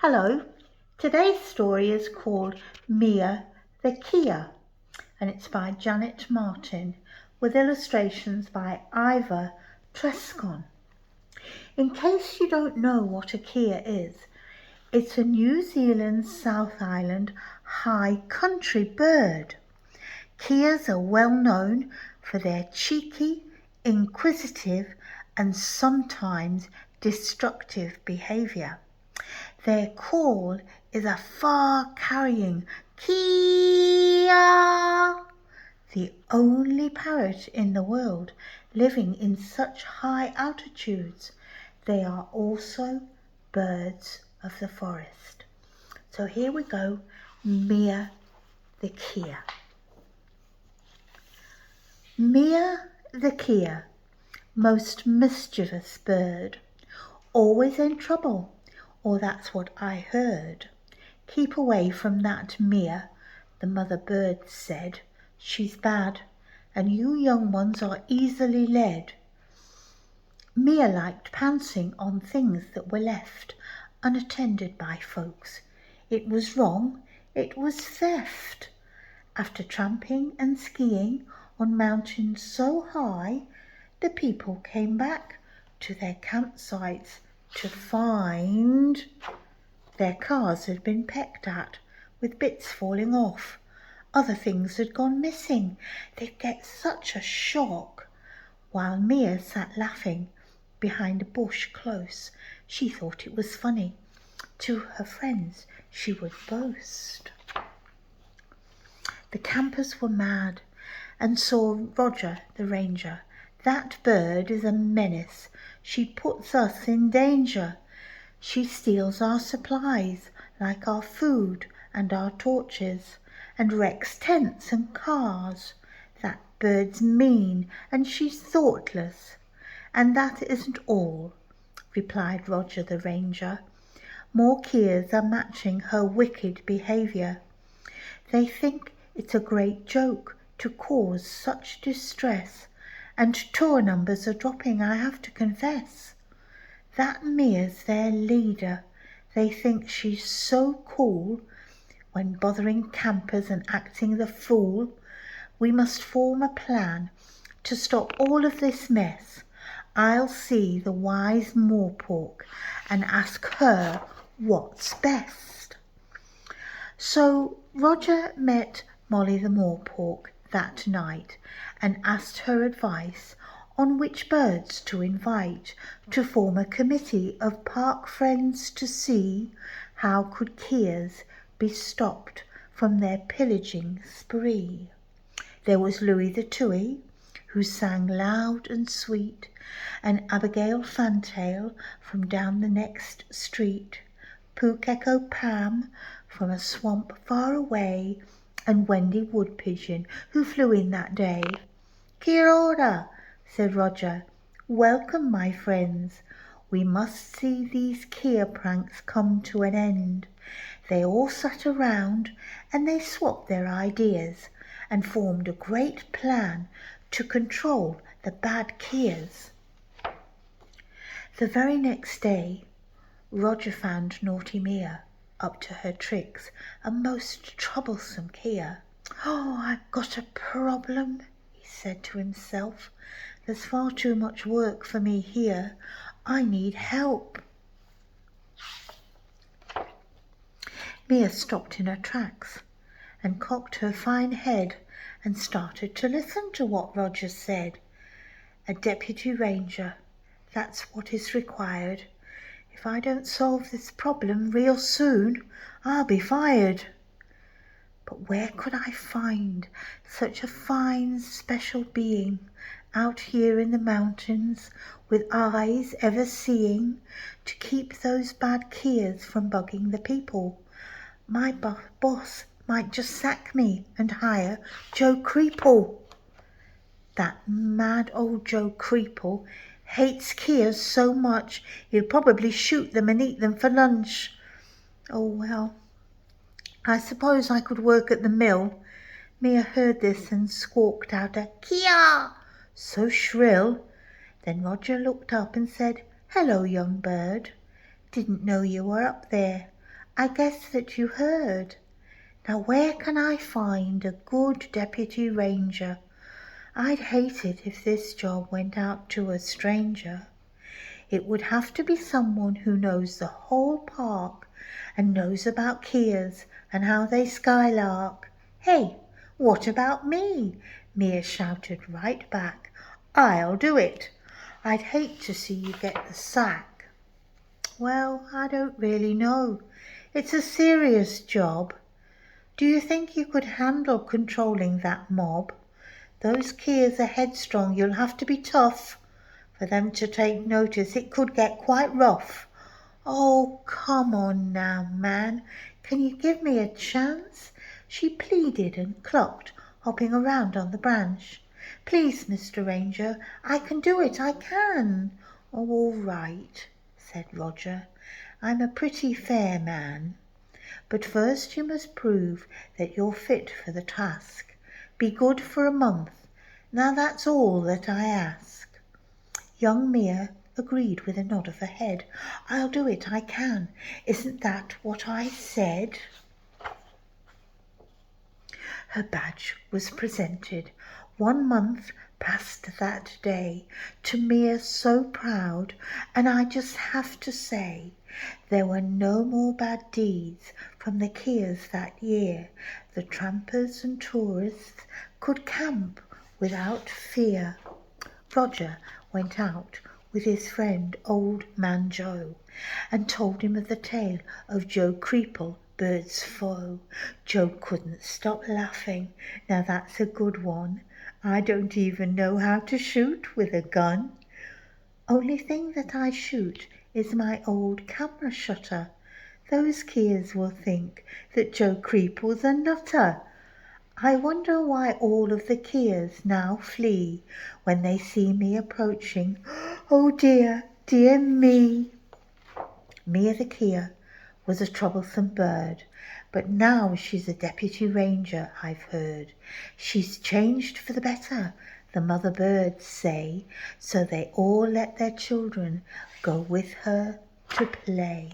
Hello, today's story is called Mea the Kea and it's by Janet Martin with illustrations by Ivor Trescon. In case you don't know what a kea is, it's a New Zealand South Island high country bird. Keas are well known for their cheeky, inquisitive and sometimes destructive behaviour. Their call is a far-carrying Kea, the only parrot in the world living in such high altitudes. They are also birds of the forest. So here we go, Mea the Kea. Mea the Kea, most mischievous bird, always in trouble, or that's what I heard. Keep away from that Mea, the mother bird said. She's bad, and you young ones are easily led. Mea liked pouncing on things that were left unattended by folks. It was wrong, it was theft. After tramping and skiing on mountains so high, the people came back to their campsites to find their cars had been pecked at, with bits falling off. Other things had gone missing. They'd get such a shock. While Mea sat laughing behind a bush close, she thought it was funny. To her friends she would boast. The campers were mad and saw Roger the ranger. That bird is a menace. She puts us in danger. She steals our supplies, like our food and our torches, and wrecks tents and cars. That bird's mean, and she's thoughtless. And that isn't all, replied Roger the ranger. More keas are matching her wicked behaviour. They think it's a great joke to cause such distress, and tour numbers are dropping, I have to confess. That Mea's their leader. They think she's so cool when bothering campers and acting the fool. We must form a plan to stop all of this mess. I'll see the wise moorpork and ask her what's best. So Roger met Molly the moorpork that night and asked her advice on which birds to invite to form a committee of park friends to see how could keas be stopped from their pillaging spree. There was Louis the Tui, who sang loud and sweet, and Abigail Fantail from down the next street, Pook Echo Pam from a swamp far away, and Wendy Woodpigeon, who flew in that day. Kia ora, said Roger. Welcome, my friends. We must see these Kea pranks come to an end. They all sat around and they swapped their ideas and formed a great plan to control the bad Keas. The very next day, Roger found naughty Mea up to her tricks, a most troublesome Kea. Oh, I've got a problem, he said to himself. There's far too much work for me here. I need help. Mea stopped in her tracks and cocked her fine head and started to listen to what Roger said. A deputy ranger, that's what is required. If I don't solve this problem real soon, I'll be fired. But where could I find such a fine special being out here in the mountains with eyes ever seeing to keep those bad Keas from bugging the people? My boss might just sack me and hire Joe Creeple. That mad old Joe Creeple hates Keas so much he'll probably shoot them and eat them for lunch. Oh well, I suppose I could work at the mill. Mea heard this and squawked out a Kea, so shrill. Then Roger looked up and said, Hello, young bird. Didn't know you were up there. I guess that you heard. Now where can I find a good deputy ranger? I'd hate it if this job went out to a stranger. It would have to be someone who knows the whole park and knows about Keas and how they skylark. Hey, what about me? Mea shouted right back. I'll do it. I'd hate to see you get the sack. Well, I don't really know. It's a serious job. Do you think you could handle controlling that mob? Those Keas are headstrong. You'll have to be tough for them to take notice. It could get quite rough. Oh, come on now, man. Can you give me a chance? She pleaded and clucked, hopping around on the branch. Please, Mr. Ranger, I can do it, I can. Oh, all right, said Roger. I'm a pretty fair man. But first you must prove that you're fit for the task. Be good for a month. Now that's all that I ask. Young Mea agreed with a nod of her head. I'll do it, I can. Isn't that what I said? Her badge was presented. 1 month passed that day, to Mea so proud, and I just have to say, there were no more bad deeds from the Keas that year. The trampers and tourists could camp without fear. Roger went out with his friend Old Man Joe and told him of the tale of Joe Creeple, Bird's foe. Joe couldn't stop laughing. Now that's a good one. I don't even know how to shoot with a gun. Only thing that I shoot is my old camera shutter. Those Keas will think that Joe Creeple's a nutter. I wonder why all of the Keas now flee when they see me approaching. Oh dear, dear me. Mea the Kea was a troublesome bird, but now she's a deputy ranger, I've heard. She's changed for the better, the mother birds say, so they all let their children go with her to play.